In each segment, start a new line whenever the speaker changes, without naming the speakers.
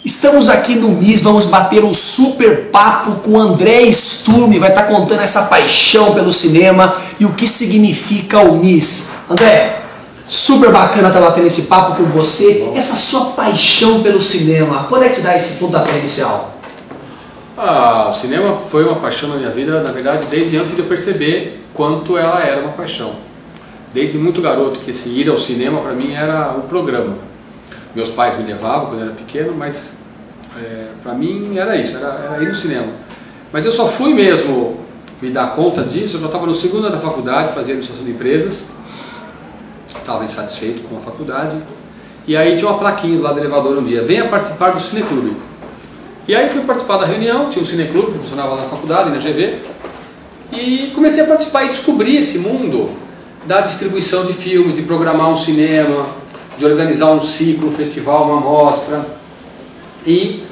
Estamos aqui no MIS, vamos bater um super papo com o André Sturm, vai estar contando essa paixão pelo cinema e o que significa o MIS. André, super bacana estar batendo esse papo com você, essa sua paixão pelo cinema, quando é que te dá esse pontapé inicial?
O cinema foi uma paixão na minha vida, na verdade, desde antes de eu perceber quanto ela era uma paixão. Desde muito garoto, que assim, ir ao cinema para mim era um programa. Meus pais me levavam quando eu era pequeno, mas para mim era isso, era ir no cinema. Mas eu só fui mesmo me dar conta disso, eu já estava no segundo ano da faculdade, fazia administração de empresas, estava insatisfeito com a faculdade, e aí tinha uma plaquinha do lado do elevador um dia, venha participar do Cineclube. E aí fui participar da reunião, tinha um Cineclube que funcionava lá na faculdade, na GV, e comecei a participar e descobri esse mundo da distribuição de filmes, de programar um cinema, de organizar um ciclo, um festival, uma mostra e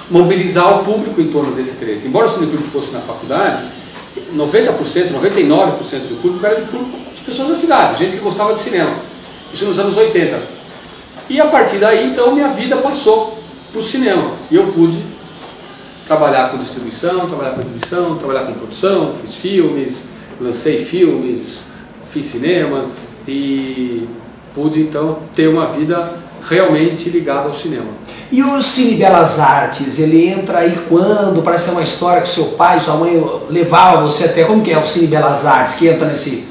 mobilizar o público em torno desse interesse. Embora o Cineclube fosse na faculdade, 90%, 99% do público era de pessoas da cidade, gente que gostava de cinema. Isso nos anos 80. E a partir daí, então, minha vida passou para o cinema. E eu pude trabalhar com distribuição, trabalhar com exibição, trabalhar com produção, fiz filmes, lancei filmes, fiz cinemas e pude então ter uma vida realmente ligada ao cinema.
E o Cine Belas Artes, ele entra aí quando? Parece que é uma história que seu pai, sua mãe levava você até, como que é o Cine Belas Artes que entra nesse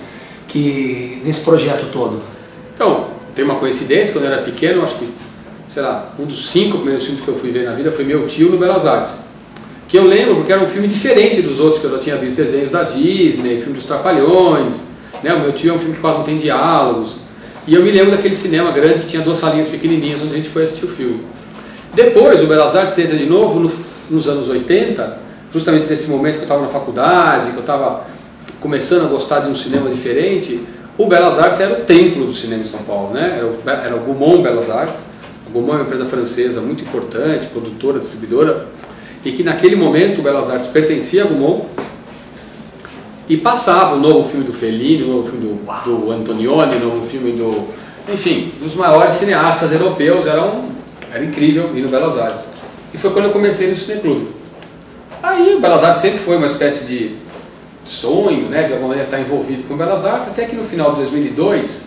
projeto todo?
Então, tem uma coincidência, quando eu era pequeno, acho que, sei lá, um dos 5 primeiros filmes que eu fui ver na vida foi Meu Tio no Belas Artes. Que eu lembro porque era um filme diferente dos outros, que eu já tinha visto desenhos da Disney, filme dos Trapalhões, né? O Meu Tio é um filme que quase não tem diálogos. E eu me lembro daquele cinema grande que tinha 2 salinhas pequenininhas onde a gente foi assistir o filme. Depois o Belas Artes entra de novo nos anos 80, justamente nesse momento que eu estava na faculdade, que eu estava começando a gostar de um cinema diferente. O Belas Artes era o templo do cinema em São Paulo, né? Era o Gaumont Belas Artes. A Gaumont é uma empresa francesa muito importante, produtora, distribuidora, e que naquele momento o Belas Artes pertencia a Gaumont e passava o novo filme do Fellini, o novo filme do Antonioni, o novo filme do... Enfim, dos maiores cineastas europeus, era incrível ir no Belas Artes. E foi quando eu comecei no Cineclube. Aí o Belas Artes sempre foi uma espécie de sonho, né, de alguma maneira estar envolvido com o Belas Artes, até que no final de 2002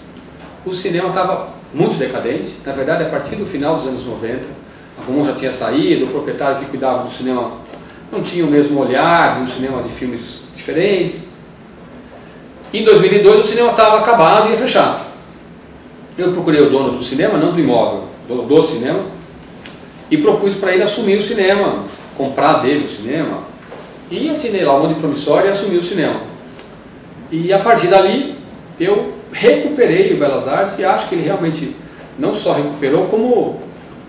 o cinema estava muito decadente. Na verdade, a partir do final dos anos 90, a Gaumont já tinha saído, o proprietário que cuidava do cinema não tinha o mesmo olhar de um cinema de filmes diferentes. Em 2002 o cinema estava acabado e ia fechar. Eu procurei o dono do cinema, não do imóvel, do cinema, e propus para ele assumir o cinema, comprar dele o cinema, e assinei lá um monte de promissório e assumi o cinema. E a partir dali eu recuperei o Belas Artes e acho que ele realmente não só recuperou, como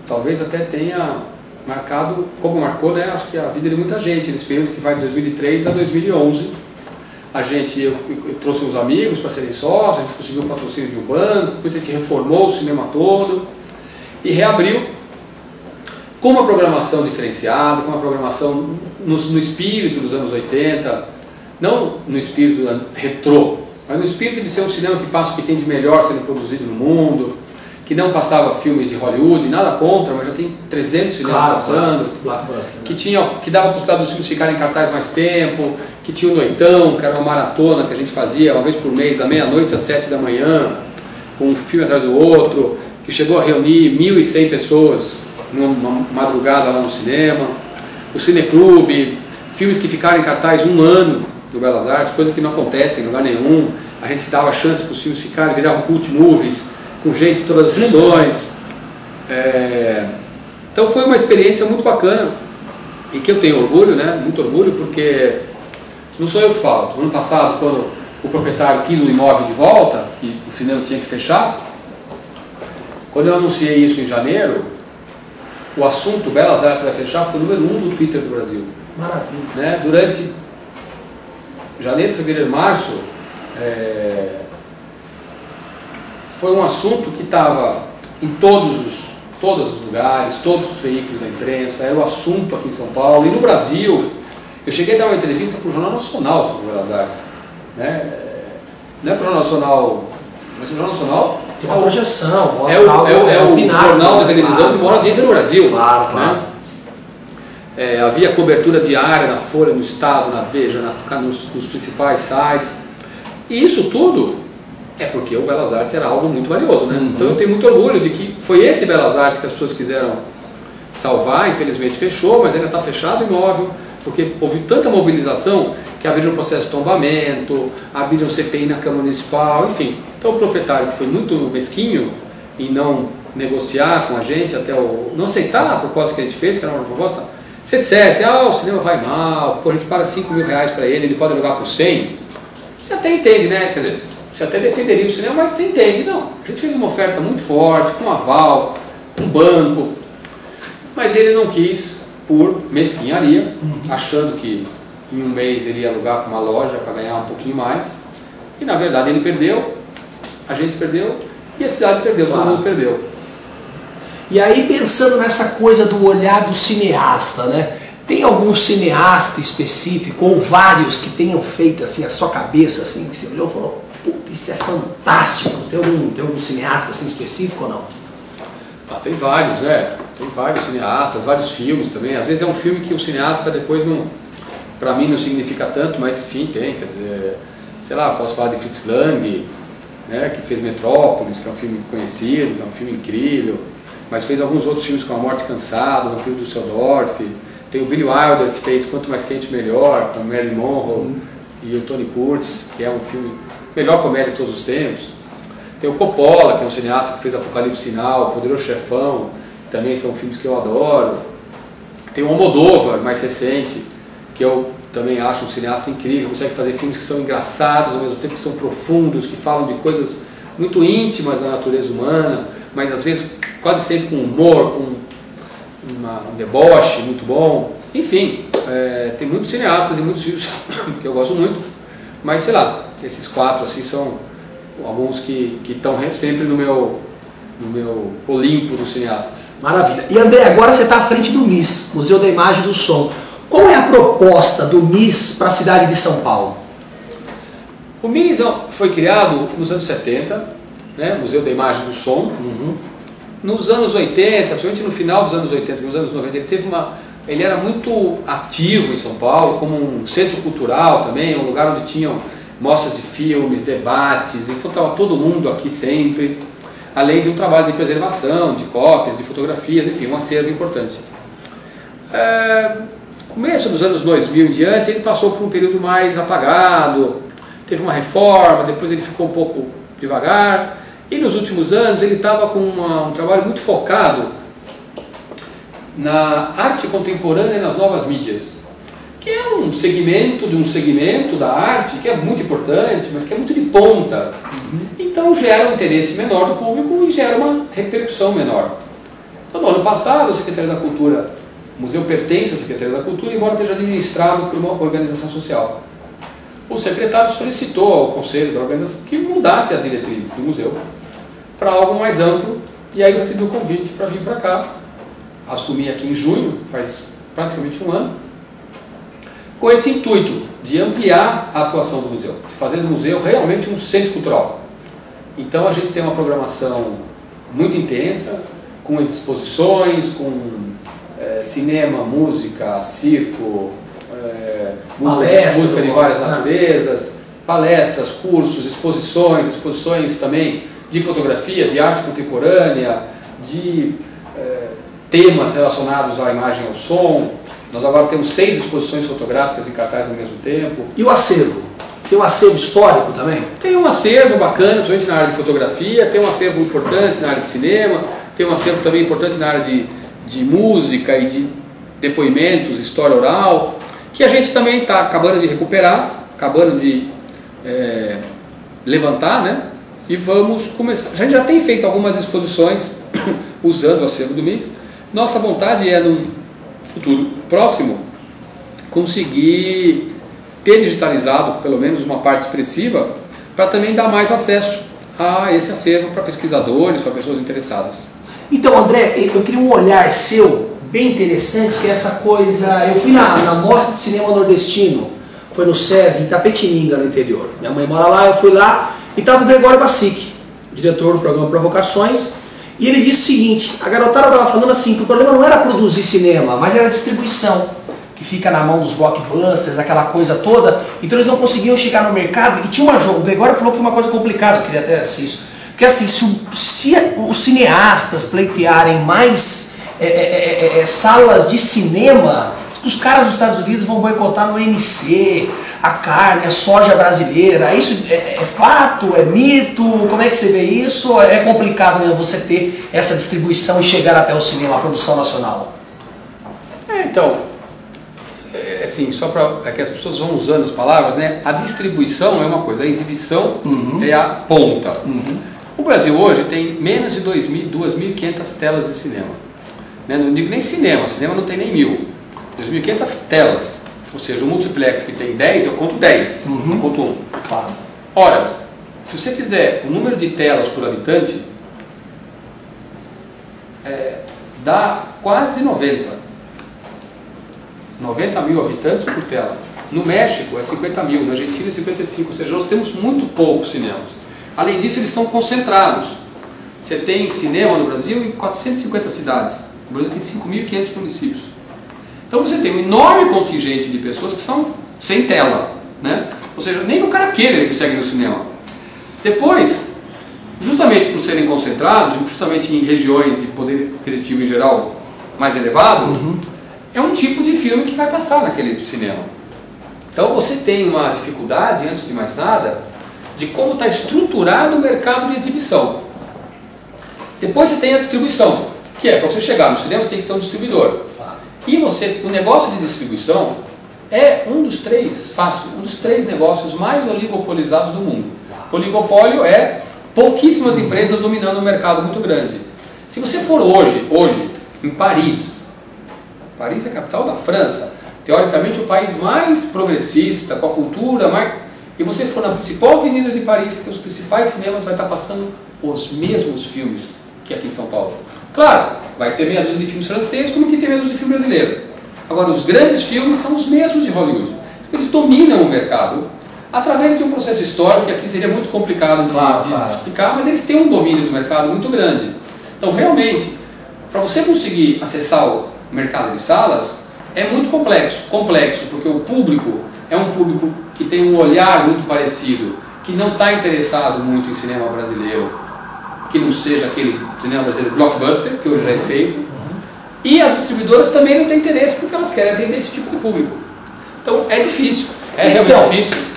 talvez até tenha marcado, como marcou, né, acho que a vida de muita gente, nesse período que vai de 2003 a 2011. Eu trouxe uns amigos para serem sócios, a gente conseguiu um patrocínio de um banco, depois a gente reformou o cinema todo e reabriu com uma programação diferenciada, com uma programação no espírito dos anos 80, não no espírito retrô, mas no espírito de ser um cinema que passa o que tem de melhor sendo produzido no mundo, que não passava filmes de Hollywood, nada contra, mas já tem 300 cinemas passando, que dava a possibilidade dos filmes ficarem em cartaz mais tempo, que tinha o Noitão, que era uma maratona que a gente fazia uma vez por mês, da meia-noite às 7 da manhã, com um filme atrás do outro, que chegou a reunir 1.100 pessoas numa madrugada lá no cinema. O Cineclube, filmes que ficaram em cartaz 1 ano no Belas Artes, coisa que não acontece em lugar nenhum. A gente dava chance para os filmes ficarem, viravam cult movies, com gente de todas as sessões. Então foi uma experiência muito bacana e que eu tenho orgulho, né? Muito orgulho, porque não sou eu que falo. No ano passado, quando o proprietário quis o imóvel de volta e o cinema tinha que fechar, quando eu anunciei isso em janeiro, o assunto Belas Artes vai fechar ficou número 1 do Twitter do Brasil.
Maravilha.
Né? Durante janeiro, fevereiro, março, foi um assunto que estava em todos os lugares, todos os veículos da imprensa, era o assunto aqui em São Paulo e no Brasil. Eu cheguei a dar uma entrevista para o Jornal Nacional sobre o Belas Artes, né? Não é para o Jornal Nacional, mas o Jornal Nacional
tem uma projeção,
é o jornal da televisão que mora audiência no Brasil.
Claro, claro.
Né? havia cobertura diária na Folha, no Estado, na Veja, nos principais sites. E isso tudo é porque o Belas Artes era algo muito valioso, né? Então eu tenho muito orgulho de que foi esse Belas Artes que as pessoas quiseram salvar, infelizmente fechou, mas ainda está fechado o imóvel, porque houve tanta mobilização que abriram um processo de tombamento, abriram CPI na Câmara Municipal, enfim. Então o proprietário, que foi muito mesquinho em não negociar com a gente, não aceitar a proposta que a gente fez, que era uma proposta, se dissesse, o cinema vai mal, a gente paga 5 mil reais para ele pode alugar por 100, você até entende, né? Quer dizer, você até defenderia o cinema, mas você entende, não. A gente fez uma oferta muito forte, com aval, com banco, mas ele não quis, por mesquinharia, achando que em um mês ele ia alugar para uma loja para ganhar um pouquinho mais, e na verdade ele perdeu, a gente perdeu, e a cidade perdeu, todo mundo perdeu.
E aí, pensando nessa coisa do olhar do cineasta, né? Tem algum cineasta específico, ou vários, que tenham feito assim a sua cabeça, assim, que você olhou e falou, puta, isso é fantástico? Tem algum cineasta assim específico ou não?
Tem vários, né? Tem vários cineastas, vários filmes também. Às vezes é um filme que o cineasta depois não, para mim não significa tanto, mas enfim, tem, quer dizer, sei lá, posso falar de Fritz Lang, né, que fez Metrópolis, que é um filme conhecido, que é um filme incrível, mas fez alguns outros filmes como A Morte Cansada, O Filho do Düsseldorf. Tem o Billy Wilder, que fez Quanto Mais Quente Melhor, com Marilyn Monroe e o Tony Curtis, que é um filme, melhor comédia de todos os tempos. Tem o Coppola, que é um cineasta que fez Apocalipse Sinal, Poderoso Chefão, que também são filmes que eu adoro. Tem o Almodóvar, mais recente, que eu também acho um cineasta incrível, consegue fazer filmes que são engraçados, ao mesmo tempo que são profundos, que falam de coisas muito íntimas da natureza humana, mas às vezes quase sempre com humor, com um deboche muito bom. Enfim, tem muitos cineastas e muitos filmes que eu gosto muito, mas sei lá, esses 4 assim são alguns que estão sempre no meu Olimpo dos cineastas.
Maravilha. E André, agora você está à frente do MIS, Museu da Imagem e do Som. Qual é a proposta do MIS para a cidade de São Paulo?
O MIS foi criado nos anos 70, né, Museu da Imagem e do Som. Nos anos 80, principalmente no final dos anos 80, nos anos 90, ele era muito ativo em São Paulo, como um centro cultural também, um lugar onde tinham mostras de filmes, debates, então estava todo mundo aqui sempre, além de um trabalho de preservação, de cópias, de fotografias, enfim, um acervo importante. Começo dos anos 2000 em diante, ele passou por um período mais apagado, teve uma reforma, depois ele ficou um pouco devagar, e nos últimos anos ele estava com um trabalho muito focado na arte contemporânea e nas novas mídias, que é um segmento da arte que é muito importante, mas que é muito de ponta. Então gera um interesse menor do público e gera uma repercussão menor. Então no ano passado a Secretaria da Cultura, o museu pertence à Secretaria da Cultura, embora esteja administrado por uma organização social. O secretário solicitou ao conselho da organização que mudasse a diretriz do museu para algo mais amplo, e aí eu recebi o convite para vir para cá. Assumi aqui em junho, faz praticamente um ano, com esse intuito de ampliar a atuação do museu, de fazer do museu realmente um centro cultural. Então a gente tem uma programação muito intensa, com exposições, com cinema, música, circo, música de várias naturezas, palestras, cursos, exposições também de fotografia, de arte contemporânea, de temas relacionados à imagem e ao som. Nós agora temos 6 exposições fotográficas em cartaz ao mesmo tempo.
E o acervo? Tem um acervo histórico também?
Tem um acervo bacana, principalmente na área de fotografia, tem um acervo importante na área de cinema, tem um acervo também importante na área de música e de depoimentos, história oral, que a gente também está acabando de recuperar, acabando de levantar, né? E vamos começar. A gente já tem feito algumas exposições usando o acervo do MIS. Nossa vontade é, num futuro próximo, conseguir ter digitalizado pelo menos uma parte expressiva para também dar mais acesso a esse acervo para pesquisadores, para pessoas interessadas.
Então, André, eu queria um olhar seu bem interessante, que é essa coisa... Eu fui na Mostra de Cinema Nordestino, foi no SESI, em Itapetininga, no interior. Minha mãe mora lá, eu fui lá, e estava o Gregório Bacic, diretor do programa Provocações, E ele disse o seguinte, a garotada estava falando assim, que o problema não era produzir cinema, mas era a distribuição, que fica na mão dos blockbusters, aquela coisa toda, então eles não conseguiam chegar no mercado, e tinha uma jogo, o Gregório falou que uma coisa complicada, eu queria até ser isso, porque assim, se os cineastas pleitearem mais salas de cinema, os caras dos Estados Unidos vão boicotar no MC, a carne, a soja brasileira. Isso é fato, é mito? Como é que você vê isso? É complicado, né, você ter essa distribuição e chegar até o cinema, a produção nacional?
Então, assim, só para que as pessoas vão usando as palavras, né? A distribuição é uma coisa, a exibição é a ponta. O Brasil hoje tem menos de 2.500 telas de cinema. Né? Não digo nem cinema, cinema não tem nem 1.000. 2.500 telas. Ou seja, o multiplex que tem 10, eu conto 10, não conto 1.
Claro.
Horas, se você fizer o número de telas por habitante, dá quase 90. 90 mil habitantes por tela. No México é 50 mil, na Argentina é 55, ou seja, nós temos muito poucos cinemas. Além disso, eles estão concentrados. Você tem cinema no Brasil em 450 cidades. O Brasil tem 5.500 municípios. Então você tem um enorme contingente de pessoas que são sem tela, né? Ou seja, nem que o cara queira ele consegue ir no cinema. Depois, justamente por serem concentrados, justamente em regiões de poder aquisitivo em geral mais elevado, é um tipo de filme que vai passar naquele cinema. Então você tem uma dificuldade, antes de mais nada, de como está estruturado o mercado de exibição. Depois você tem a distribuição, que é para você chegar no cinema você tem que ter um distribuidor. E o negócio de distribuição é um dos três negócios mais oligopolizados do mundo. Oligopólio é pouquíssimas empresas dominando um mercado muito grande. Se você for hoje em Paris é a capital da França, teoricamente o país mais progressista, com a cultura mais... E você for na principal avenida de Paris, que tem os principais cinemas, vai estar passando os mesmos filmes que aqui em São Paulo. Claro, vai ter meia dúzia de filmes franceses, como que tem meia dúzia de filme brasileiro. Agora, os grandes filmes são os mesmos de Hollywood. Eles dominam o mercado através de um processo histórico que aqui seria muito complicado de explicar, mas eles têm um domínio do mercado muito grande. Então, realmente, para você conseguir acessar o mercado de salas, é muito complexo, porque o público é um público que tem um olhar muito parecido, que não está interessado muito em cinema brasileiro, que não seja aquele cinema brasileiro blockbuster, que hoje já é feito, e as distribuidoras também não têm interesse, porque elas querem atender esse tipo de público. Então é difícil, é realmente difícil.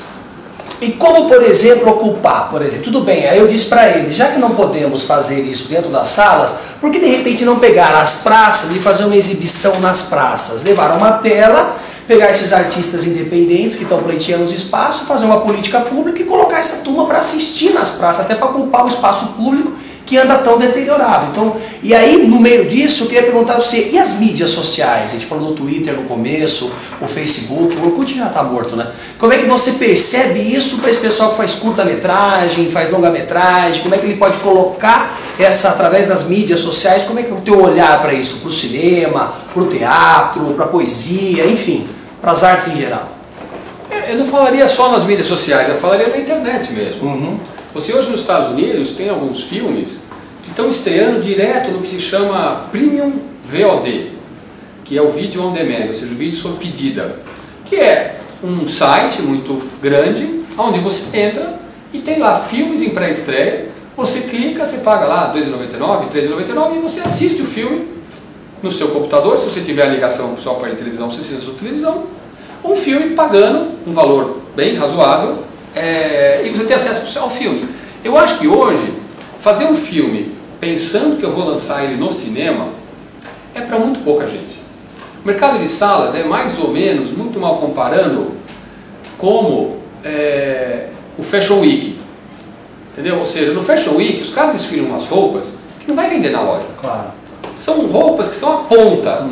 E como, por exemplo, ocupar, tudo bem, aí eu disse para ele, já que não podemos fazer isso dentro das salas, por que de repente não pegar as praças e fazer uma exibição nas praças? Levar uma tela, pegar esses artistas independentes que estão pleiteando os espaços, fazer uma política pública e colocar essa turma para assistir nas praças, até para ocupar o espaço público que anda tão deteriorado. Então, e aí, no meio disso, eu queria perguntar para você, e as mídias sociais? A gente falou do Twitter no começo, o Facebook, o Orkut já está morto, né? Como é que você percebe isso para esse pessoal que faz curta-metragem, faz longa-metragem? Como é que ele pode colocar essa, através das mídias sociais, como é que é o teu olhar para isso? Para o cinema, para o teatro, para a poesia, enfim, para as artes em geral?
Eu não falaria só nas mídias sociais, eu falaria na internet mesmo. Você hoje nos Estados Unidos tem alguns filmes que estão estreando direto no que se chama Premium VOD, que é o Video On Demand, ou seja, o vídeo sob pedida, que é um site muito grande, onde você entra e tem lá filmes em pré-estreia, você clica, você paga lá R$ 2,99, R$ 3,99 e você assiste o filme no seu computador, se você tiver a ligação para o seu aparelho de televisão, você assiste na sua televisão, um filme pagando um valor bem razoável, e você tem acesso ao filme. Eu acho que hoje, fazer um filme pensando que eu vou lançar ele no cinema, é para muito pouca gente. O mercado de salas é mais ou menos, muito mal comparando, como o Fashion Week. Entendeu? Ou seja, no Fashion Week, os caras desfilam umas roupas que não vai vender na loja.
Claro.
São roupas que são a ponta,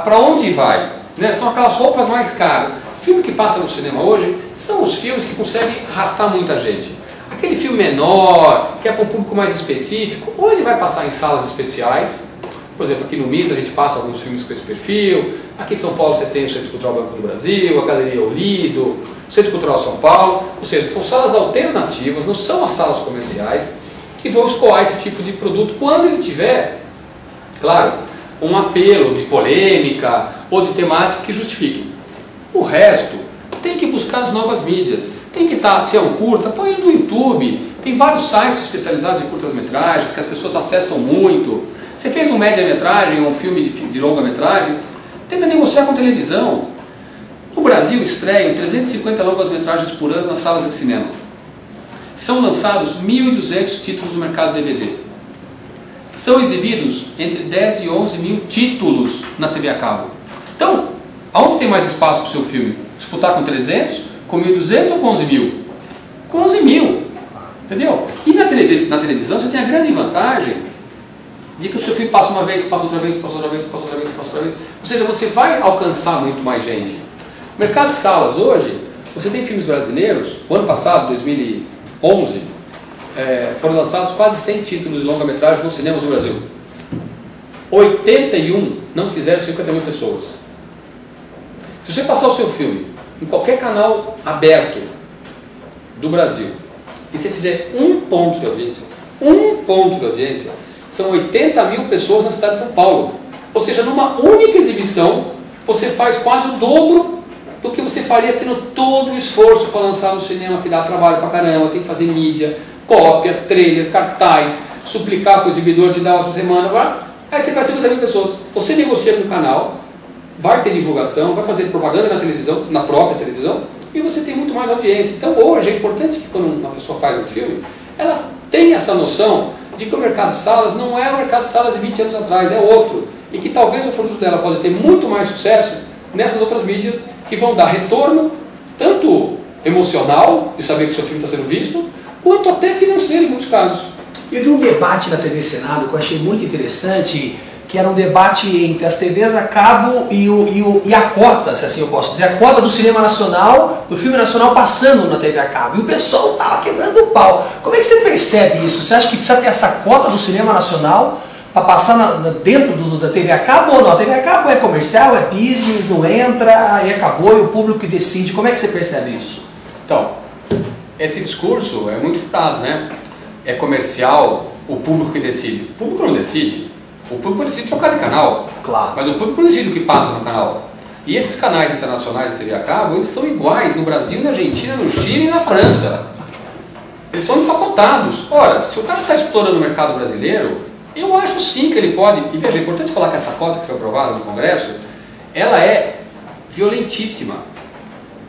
para onde vai. Né? São aquelas roupas mais caras. O filme que passa no cinema hoje são os filmes que conseguem arrastar muita gente. Aquele filme menor, que é para um público mais específico, ou ele vai passar em salas especiais. Por exemplo, aqui no MIS a gente passa alguns filmes com esse perfil. Aqui em São Paulo você tem o Centro Cultural Banco do Brasil, a Galeria Olido, o Centro Cultural São Paulo. Ou seja, são salas alternativas, não são as salas comerciais. que vão escoar esse tipo de produto quando ele tiver, claro, um apelo de polêmica ou de temática que justifique. O resto tem que buscar as novas mídias. Tem que estar, se é um curta, põe ele no YouTube. Tem vários sites especializados em curtas-metragens que as pessoas acessam muito. Você fez um média-metragem ou um filme de longa-metragem, tenta negociar com televisão. No Brasil estreiam 350 longas-metragens por ano nas salas de cinema. São lançados 1.200 títulos no mercado DVD. São exibidos entre 10 e 11 mil títulos na TV a cabo. Então, aonde tem mais espaço para o seu filme? Disputar com 300, com 1.200 ou com 11 mil? Com 11 mil, entendeu? E na televisão você tem a grande vantagem de que o seu filme passa uma vez, passa outra vez, passa outra vez, passa outra vez, passa outra vez. Ou seja, você vai alcançar muito mais gente. O mercado de salas hoje, você tem filmes brasileiros, o ano passado, 2011, foram lançados quase 100 títulos de longa-metragem nos cinemas do Brasil. 81 não fizeram 50 mil pessoas. Se você passar o seu filme em qualquer canal aberto do Brasil e você fizer um ponto de audiência, são 80 mil pessoas na cidade de São Paulo. Ou seja, numa única exibição, você faz quase o dobro do que você faria tendo todo o esforço para lançar no cinema, que dá trabalho pra caramba, tem que fazer mídia, cópia, trailer, cartaz, suplicar para o exibidor te dar uma semana, aí você faz 50 mil pessoas. Você negocia com o canal, vai ter divulgação, vai fazer propaganda na televisão, na própria televisão, e você tem muito mais audiência. Então hoje é importante que quando uma pessoa faz um filme, ela tenha essa noção de que o mercado de salas não é o mercado de salas de 20 anos atrás, é outro. E que talvez o produto dela pode ter muito mais sucesso nessas outras mídias que vão dar retorno, tanto emocional, de saber que o seu filme está sendo visto, quanto até financeiro em muitos casos.
Eu vi um debate na TV Senado que eu achei muito interessante, que era um debate entre as TVs a cabo e a cota, se assim eu posso dizer, a cota do cinema nacional, do filme nacional passando na TV a cabo. E o pessoal estava quebrando o pau. Como é que você percebe isso? Você acha que precisa ter essa cota do cinema nacional para passar dentro da TV a cabo ou não? A TV a cabo é comercial, é business, não entra, e acabou, e o público que decide. Como é que você percebe isso?
Então, esse discurso é muito furtado, né? É comercial, o público que decide. O público não decide. O público decide trocar de canal.
Claro.
Mas o público não decide o que passa no canal. E esses canais internacionais de TV a cabo, eles são iguais no Brasil, na Argentina, no Chile e na França. Eles são empacotados. Ora, se o cara está explorando o mercado brasileiro, eu acho sim que ele pode. E veja, é importante falar que essa cota que foi aprovada no Congresso, ela é violentíssima.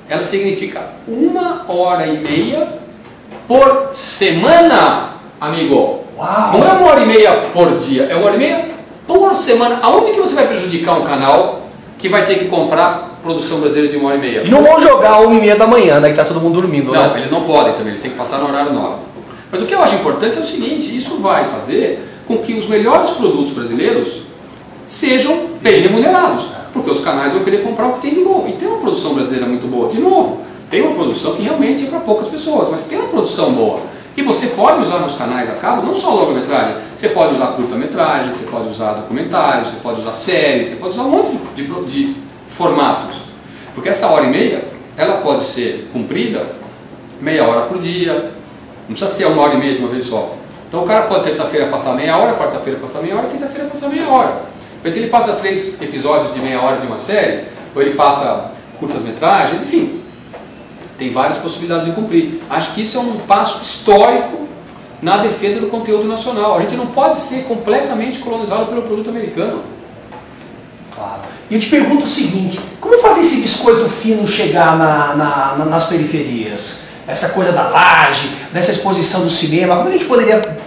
Ela significa 1h30 por semana, amigo.
Uau.
Não é 1h30 por dia, é 1h30 por semana. Aonde que você vai prejudicar um canal que vai ter que comprar produção brasileira de 1h30?
E não vão jogar 1h30 da manhã, né, que tá todo mundo dormindo,
não,
né?
Eles não podem também, eles têm que passar no horário nobre. Mas o que eu acho importante é o seguinte, isso vai fazer com que os melhores produtos brasileiros sejam bem remunerados, porque os canais vão querer comprar o que tem de bom. E tem uma produção brasileira muito boa, de novo, tem uma produção que realmente é para poucas pessoas, mas tem uma produção boa. E você pode usar nos canais a cabo, não só longa-metragem, você pode usar curta-metragem, você pode usar documentário, você pode usar séries, você pode usar um monte de formatos. Porque essa 1h30, ela pode ser cumprida meia hora por dia, não precisa ser 1h30 de uma vez só. Então o cara pode terça-feira passar meia hora, quarta-feira passar meia hora, quinta-feira passar meia hora. Então ele passa 3 episódios de meia hora de uma série, ou ele passa curtas-metragens, enfim. Tem várias possibilidades de cumprir. Acho que isso é um passo histórico na defesa do conteúdo nacional. A gente não pode ser completamente colonizado pelo produto americano.
Claro. E eu te pergunto o seguinte, como fazer esse biscoito fino chegar nas periferias? Essa coisa da laje, dessa exposição do cinema, como a gente poderia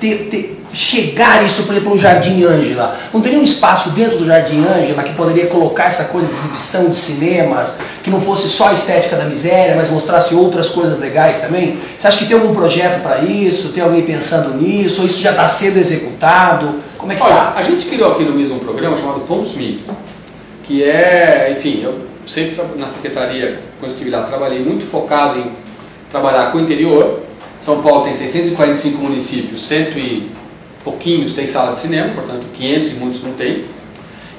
chegar isso, por exemplo, no Jardim Ângela? Não teria um espaço dentro do Jardim Ângela que poderia colocar essa coisa de exibição de cinemas, que não fosse só a estética da miséria, mas mostrasse outras coisas legais também? Você acha que tem algum projeto para isso? Tem alguém pensando nisso? Ou isso já está sendo executado? Como é que está?
A gente criou aqui no MIS um programa chamado Pontos MIS, que é, enfim, eu sempre na secretaria, quando eu estive lá, trabalhei muito focado em trabalhar com o interior. São Paulo tem 645 municípios, 100 e pouquinhos tem sala de cinema, portanto 500 e muitos não tem.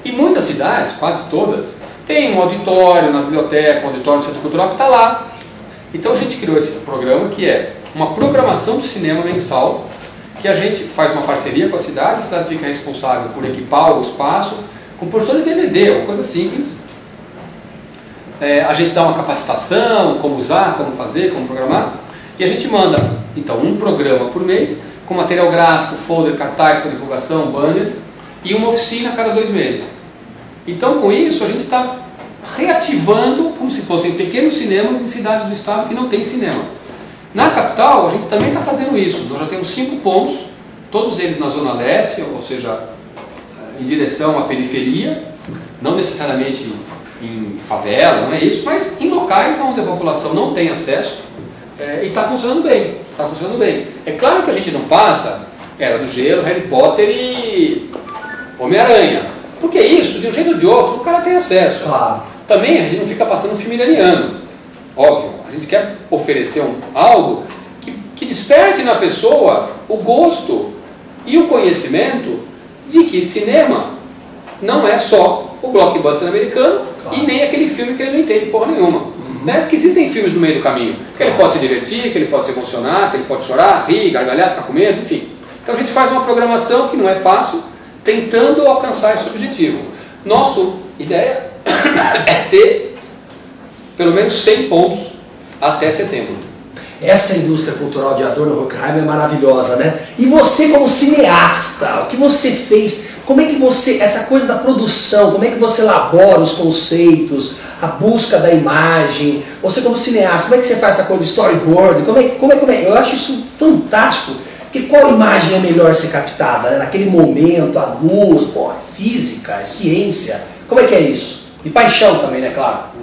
E muitas cidades, quase todas, tem um auditório na biblioteca, um auditório no centro cultural que está lá. Então a gente criou esse programa que é uma programação de cinema mensal, que a gente faz uma parceria com a cidade fica responsável por equipar o espaço com projetor de DVD, uma coisa simples. A gente dá uma capacitação, como usar, como fazer, como programar, e a gente manda, então, um programa por mês, com material gráfico, folder, cartaz para divulgação, banner, e uma oficina a cada 2 meses. Então, com isso, a gente está reativando, como se fossem pequenos cinemas em cidades do estado que não tem cinema. Na capital, a gente também está fazendo isso. Nós já temos 5 pontos, todos eles na Zona Leste, ou seja, em direção à periferia, não necessariamente em favela, não é isso, mas em locais onde a população não tem acesso, e está funcionando bem, está funcionando bem. É claro que a gente não passa Era do Gelo, Harry Potter e Homem-Aranha, porque isso, de um jeito ou de outro, o cara tem acesso.
Claro.
Também a gente não fica passando um filme iraniano, óbvio, a gente quer oferecer algo que desperte na pessoa o gosto e o conhecimento de que cinema não é só o blockbuster americano, claro, e nem aquele filme que ele não entende porra nenhuma. Né? Porque existem filmes no meio do caminho, que ele pode se divertir, que ele pode se emocionar, que ele pode chorar, rir, gargalhar, ficar com medo, enfim. Então a gente faz uma programação que não é fácil, tentando alcançar esse objetivo. Nossa ideia é ter pelo menos 100 pontos até setembro.
Essa indústria cultural de Adorno Horkheimer é maravilhosa, né? E você como cineasta, o que você fez? Como é que você, essa coisa da produção, como é que você elabora os conceitos, a busca da imagem? Você como cineasta, como é que você faz essa coisa do storyboard? Como é? Eu acho isso fantástico, porque qual imagem é melhor ser captada, né? Naquele momento, a luz, pô, é física, é ciência. Como é que é isso? E paixão também, né, claro?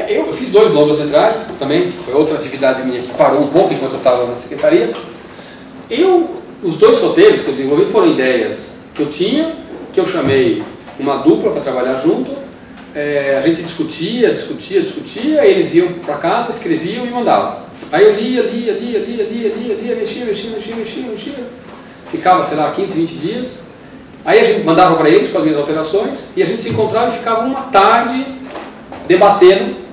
Eu fiz 2 longas-metragens, também foi outra atividade minha que parou um pouco enquanto eu estava na secretaria. Os 2 roteiros que eu desenvolvi foram ideias que eu tinha, que eu chamei uma dupla para trabalhar junto. A gente discutia, eles iam para casa, escreviam e mandavam. Aí eu lia, mexia, ficava, sei lá, 15, 20 dias. Aí a gente mandava para eles com as minhas alterações e a gente se encontrava e ficava uma tarde debatendo.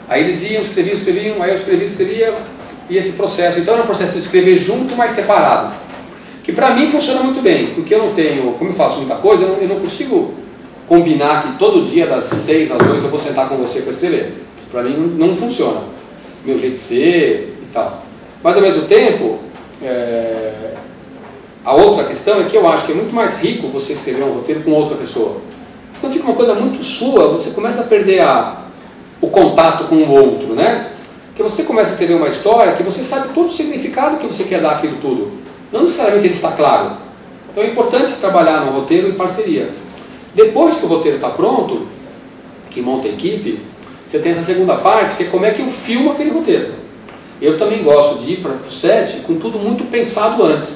Aí eles iam, escreviam, aí eu escrevia, e esse processo. Então era um processo de escrever junto, mas separado, que para mim funciona muito bem, porque eu não tenho, como eu faço muita coisa, eu não consigo combinar que todo dia das 6 às 8 eu vou sentar com você para escrever. Para mim não funciona, meu jeito de ser e tal. Mas ao mesmo tempo, a outra questão é que eu acho que é muito mais rico você escrever um roteiro com outra pessoa. Então fica uma coisa muito sua, você começa a perder o contato com o outro, né? Porque você começa a escrever uma história que você sabe todo o significado que você quer dar àquilo tudo. Não necessariamente ele está claro. Então é importante trabalhar no roteiro em parceria. Depois que o roteiro está pronto, que monta a equipe, você tem essa segunda parte, que é como é que eu filmo aquele roteiro. Eu também gosto de ir para o set com tudo muito pensado antes.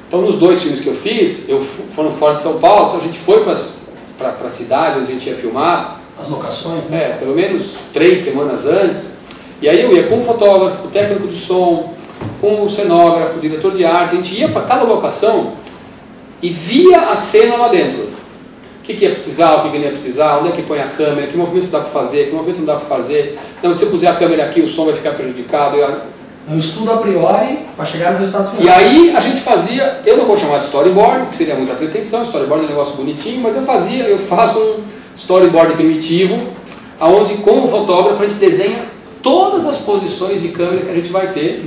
Então nos 2 filmes que eu fiz, foram fora de São Paulo, então a gente foi para a cidade onde a gente ia filmar.
As locações? Né?
Pelo menos 3 semanas antes. E aí eu ia com o fotógrafo, com o técnico de som, com o cenógrafo, o diretor de arte. A gente ia para cada locação e via a cena lá dentro. O que ia precisar, o que não ia precisar, onde é que põe a câmera, que movimento dá para fazer, que movimento não dá para fazer. Não, se eu puser a câmera aqui, o som vai ficar prejudicado.
Um estudo a priori para chegar no resultado final.
E aí a gente fazia, eu não vou chamar de storyboard, que seria muita pretensão, storyboard é um negócio bonitinho, mas eu faço um storyboard primitivo, onde com o fotógrafo a gente desenha todas as posições de câmera que a gente vai ter,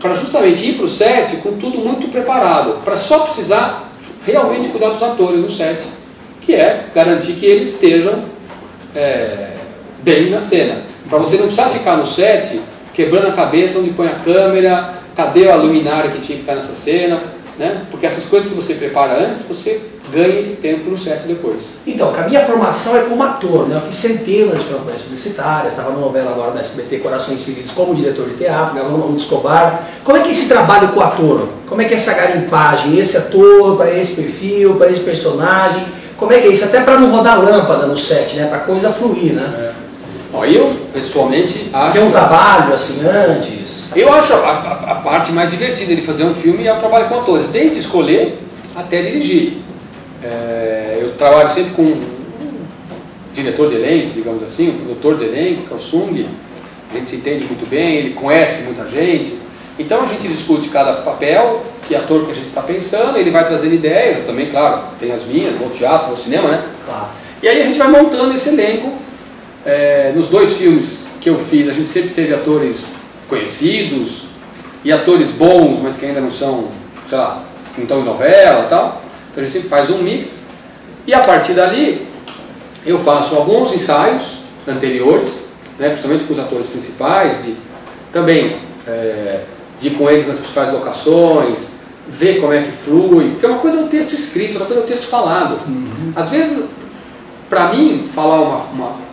para justamente ir para o set com tudo muito preparado, para só precisar realmente cuidar dos atores no set, que é garantir que eles estejam bem na cena. Para você não precisar ficar no set quebrando a cabeça onde põe a câmera, cadê a luminária que tinha que estar nessa cena, né? Porque essas coisas que você prepara antes, você ganha esse tempo no set depois.
Então, a minha formação é como ator, né? Eu fiz centenas de campanhas publicitárias, estava numa novela agora da SBT, Corações Feridos, como diretor de teatro, gravando Manuel Escobar. Como é que é esse trabalho com o ator? Como é que é essa garimpagem? Esse ator, para esse perfil, para esse personagem? Como é que é isso? Até para não rodar lâmpada no set, né? Para a coisa fluir, né?
Eu, pessoalmente, acho...
Tem um trabalho assim antes?
Eu acho a parte mais divertida de fazer um filme é o trabalho com atores, desde escolher até dirigir. Eu trabalho sempre com um diretor de elenco, digamos assim, um produtor de elenco, que é o Sung. A gente se entende muito bem, ele conhece muita gente. Então a gente discute cada papel, que ator que a gente está pensando, ele vai trazendo ideias, eu também, claro, tem as minhas, vou ao teatro, vou ao cinema, né?
Claro.
E aí a gente vai montando esse elenco. Nos 2 filmes que eu fiz, a gente sempre teve atores conhecidos e atores bons, mas que ainda não são, sei lá, não estão em novela e tal. Então a gente sempre faz um mix. E a partir dali, eu faço alguns ensaios anteriores, né, principalmente com os atores principais, também de ir com eles nas principais locações, ver como é que flui, porque uma coisa é o texto escrito, outra coisa é o texto falado. Às vezes, para mim, falar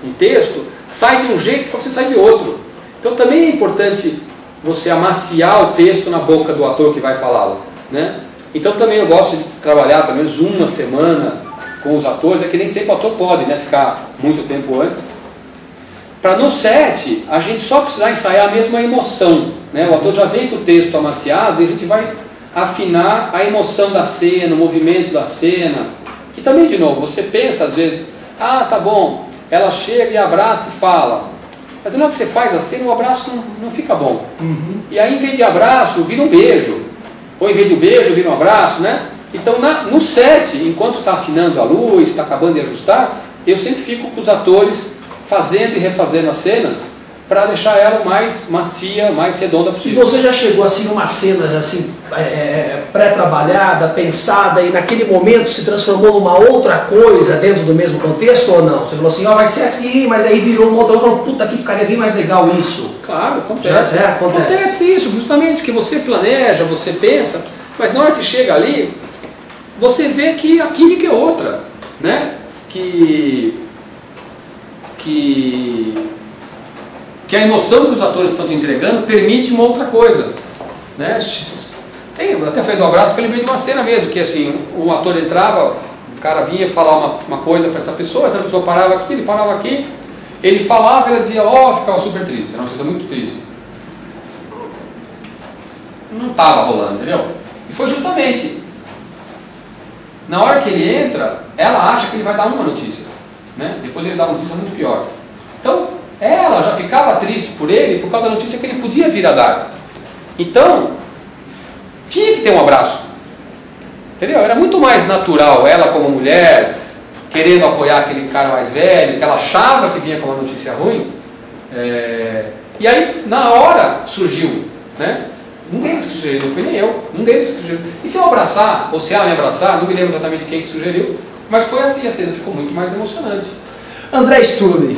um texto sai de um jeito que para você sai de outro. Então também é importante você amaciar o texto na boca do ator que vai falá-lo, né? Então também eu gosto de trabalhar pelo menos uma semana com os atores, é que nem sempre o ator pode, né, ficar muito tempo antes, para no set a gente só precisar ensaiar a mesma emoção, né? O ator já vem com o texto amaciado e a gente vai afinar a emoção da cena, o movimento da cena, que também, de novo, você pensa às vezes, ah, tá bom, ela chega e abraça e fala, mas na hora que você faz a cena, o abraço não fica bom. E aí, em vez de abraço, vira um beijo, ou em vez de um beijo, vira um abraço, né? Então, no set, enquanto está afinando a luz, está acabando de ajustar, eu sempre fico com os atores fazendo e refazendo as cenas para deixar ela mais macia, mais redonda
E
possível.
você já chegou assim numa cena assim, pré-trabalhada, pensada, e naquele momento se transformou numa outra coisa dentro do mesmo contexto ou não? Você falou assim, ó, vai ser assim, mas aí virou uma outra coisa, falou, puta, aqui ficaria bem mais legal isso.
Claro, acontece. Acontece isso, justamente, que você planeja, você pensa, mas na hora que chega ali, você vê que a química é outra, né? Que a emoção que os atores estão te entregando permite uma outra coisa, né? Eu até falei do abraço porque eu lembrei de uma cena mesmo, que assim, o ator entrava, o cara vinha falar uma coisa para essa pessoa parava aqui, ele parava aqui, ele falava, ela dizia, ó, ficava super triste, era uma coisa muito triste. Não estava rolando, entendeu? E foi justamente, na hora que ele entra, ela acha que ele vai dar uma notícia, né? Depois ele dá uma notícia muito pior. Então, ela já ficava triste por ele por causa da notícia que ele podia vir a dar. Então, tinha que ter um abraço. Entendeu? Era muito mais natural ela como mulher, querendo apoiar aquele cara mais velho, que ela achava que vinha com uma notícia ruim. E aí, na hora, surgiu, né? Um deles que sugeriu, não fui nem eu, um deles que sugeriu. E se eu abraçar, ou se ela me abraçar, não me lembro exatamente quem que sugeriu, mas foi assim, a cena ficou muito mais emocionante.
André Sturm,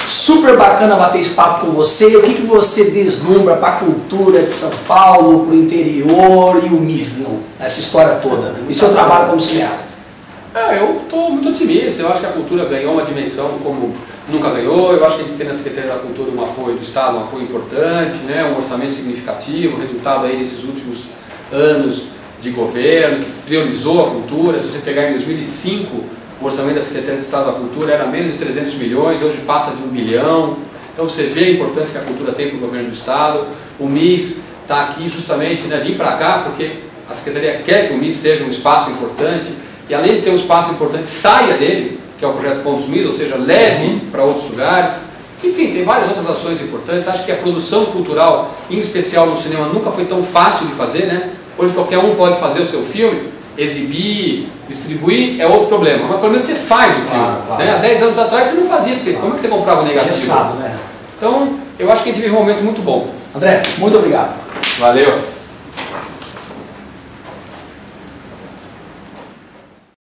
super bacana bater esse papo com você. O que você deslumbra para a cultura de São Paulo, para o interior e o MIS, essa história toda, né? E seu trabalho como cineasta?
Eu estou muito otimista, eu acho que a cultura ganhou uma dimensão como nunca ganhou, eu acho que a gente tem na Secretaria da Cultura um apoio do Estado, um apoio importante, né? Um orçamento significativo, resultado aí desses últimos anos de governo, que priorizou a cultura. Se você pegar em 2005, o orçamento da Secretaria de Estado da Cultura era menos de 300 milhões, hoje passa de 1 bilhão. Então você vê a importância que a cultura tem para o governo do Estado. O MIS está aqui justamente, né, vim para cá porque a Secretaria quer que o MIS seja um espaço importante e, além de ser um espaço importante, saia dele, que é o projeto Pontos MIS, ou seja, leve para outros lugares. Enfim, tem várias outras ações importantes. Acho que a produção cultural, em especial no cinema, nunca foi tão fácil de fazer, né? Hoje qualquer um pode fazer o seu filme, exibir, distribuir, é outro problema. Mas pelo menos você faz o filme. Claro. Né? Há 10 anos atrás você não fazia, porque como é que você comprava o negativo?
Engessado, né?
Então, eu acho que a gente vive um momento muito bom.
André, muito obrigado.
Valeu.